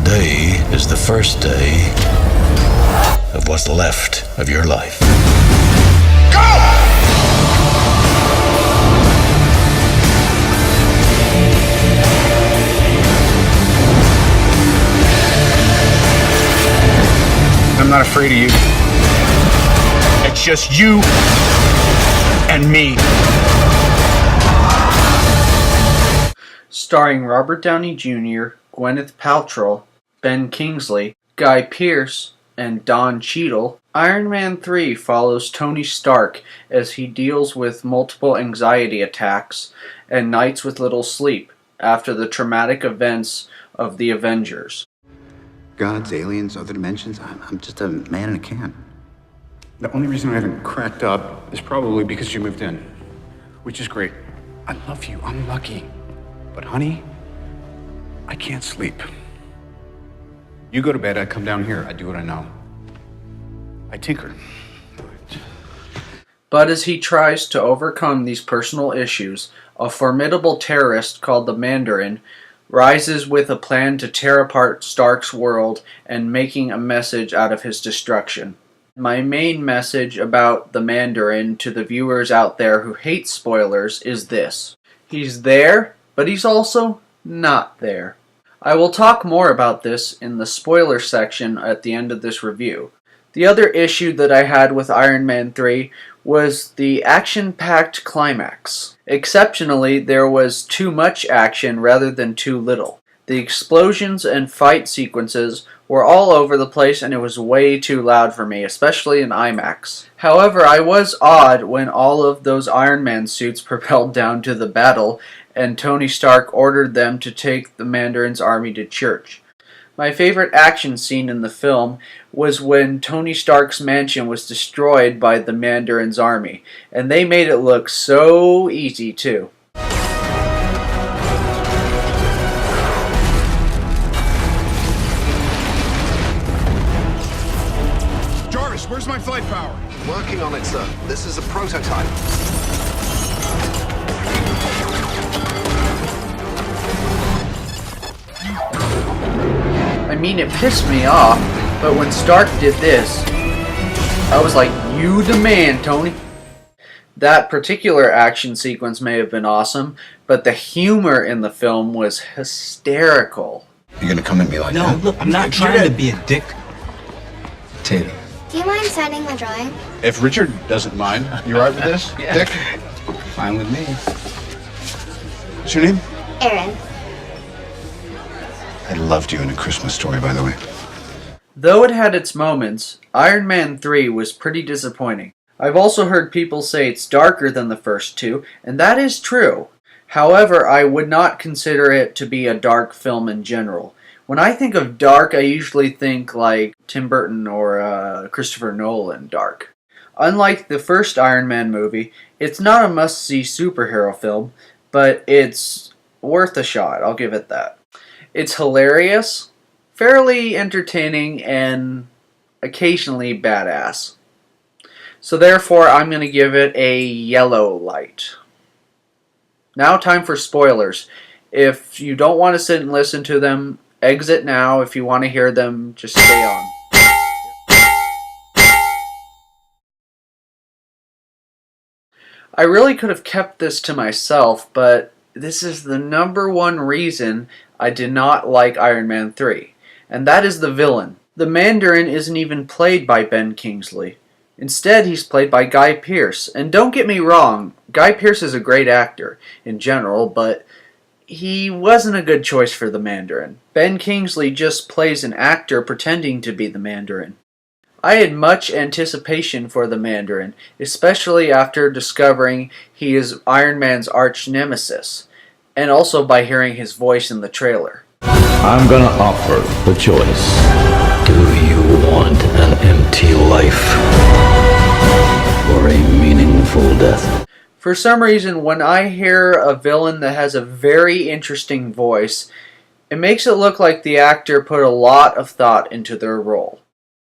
Today is the first day of what's left of your life. I'm not afraid of you. It's just you and me. Starring Robert Downey Jr., Gwyneth Paltrow, Ben Kingsley, Guy Pearce, and Don Cheadle, Iron Man 3 follows Tony Stark as he deals with multiple anxiety attacks and nights with little sleep after the traumatic events of the Avengers. Gods, aliens, other dimensions. I'm just a man in a can. The only reason I haven't cracked up is probably because you moved in, which is great. I love you. I'm lucky. But honey, I can't sleep. You go to bed, I come down here. I do what I know. I tinker. But as he tries to overcome these personal issues, a formidable terrorist called the Mandarin rises with a plan to tear apart Stark's world and making a message out of his destruction. My main message about the Mandarin to the viewers out there who hate spoilers is this. He's there, but he's also not there. I will talk more about this in the spoiler section at the end of this review. The other issue that I had with Iron Man 3 was the action-packed climax. Exceptionally, there was too much action rather than too little. The explosions and fight sequences were all over the place and it was way too loud for me, especially in IMAX. However, I was awed when all of those Iron Man suits propelled down to the battle and Tony Stark ordered them to take the Mandarin's army to church. My favorite action scene in the film was when Tony Stark's mansion was destroyed by the Mandarin's army, and they made it look so easy too. Jarvis, where's my flight power? Working on it, sir. This is a prototype. I mean, it pissed me off, but when Stark did this, I was like, you the man, Tony. That particular action sequence may have been awesome, but the humor in the film was hysterical. You're gonna come at me like that? No, look, I'm not trying to be a dick. Tatum. Do you mind signing the drawing? If Richard doesn't mind, you alright with this? Yeah. Dick? Fine with me. What's your name? Aaron. I loved you in A Christmas Story, by the way. Though it had its moments, Iron Man 3 was pretty disappointing. I've also heard people say it's darker than the first two, and that is true. However, I would not consider it to be a dark film in general. When I think of dark, I usually think like Tim Burton or Christopher Nolan dark. Unlike the first Iron Man movie, it's not a must-see superhero film, but it's worth a shot, I'll give it that. It's hilarious, fairly entertaining, and occasionally badass. So therefore, I'm going to give it a yellow light. Now time for spoilers. If you don't want to sit and listen to them, exit now. If you want to hear them, just stay on. I really could have kept this to myself, but this is the #1 reason I did not like Iron Man 3, and that is the villain. The Mandarin isn't even played by Ben Kingsley. Instead, he's played by Guy Pearce, and don't get me wrong, Guy Pearce is a great actor in general, but he wasn't a good choice for the Mandarin. Ben Kingsley just plays an actor pretending to be the Mandarin. I had much anticipation for the Mandarin, especially after discovering he is Iron Man's arch nemesis, and also by hearing his voice in the trailer. I'm gonna offer the choice. Do you want an empty life or a meaningful death? For some reason, when I hear a villain that has a very interesting voice, it makes it look like the actor put a lot of thought into their role.